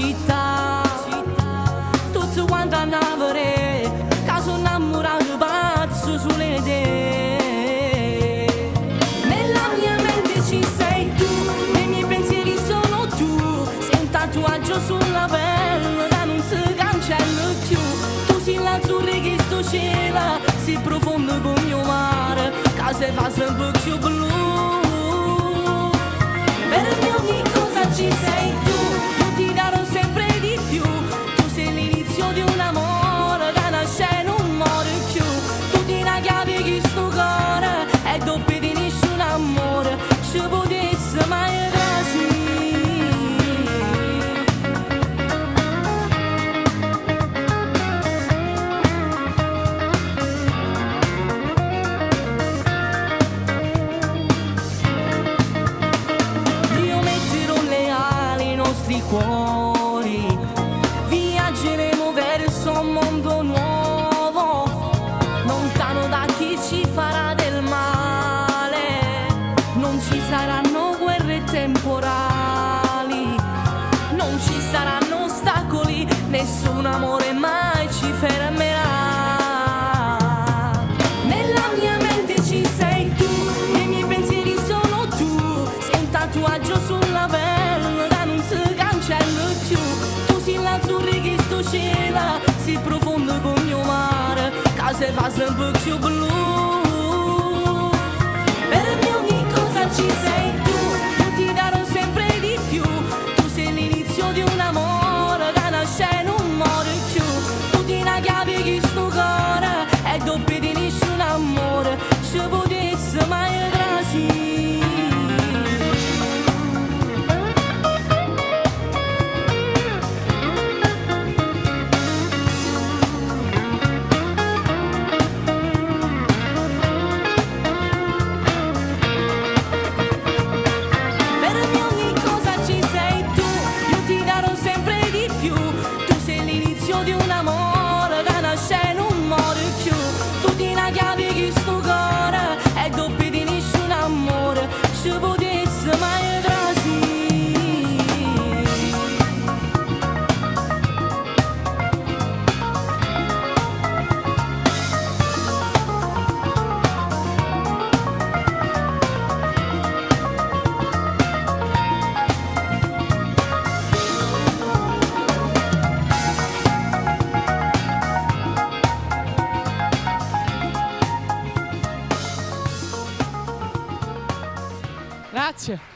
città, tutti quanti hanno a vedere che sono innamorato pazzo sulle idee. Nella mia mente ci sei tu, nei miei pensieri sono tu, sei un tatuaggio sulla pelle che non si cancella più. Tu sei l'azzurro che sto cielo, si profondo come il mare, che si fa sempre più blu. Per me ogni cosa ci sei tu, io ti darò sempre di più. Tu sei l'inizio di un amore che nasce e non muore più. Tu ti una chiave che sto cuore e doppio di nessun amore ci potesse mai trasì. Cuori, viaggeremo verso un mondo nuovo, lontano da chi ci farà del male. Non ci saranno guerre temporali, non ci saranno ostacoli, nessun amore mai ci fermerà. Nella mia mente ci sei tu, nei miei pensieri sono tu, sei un tatuaggio sulla pelle che non si cancella più. Tu sei l'azzurro che sto cielo, si profondo come il mare, che si fa sempre più blu. Per me ogni cosa ci sei tu, io ti darò sempre di più. Tu sei l'inizio di un amore che nasce e non muore più. Tu ti una chiave che sto cuore e doppio di nessun amore ci potesse mai trasì. Di un amore che nasce e non muore più. Tu ti una chiave che sto cuore e doppio di nessun amore ci potesse mai trasì. Grazie.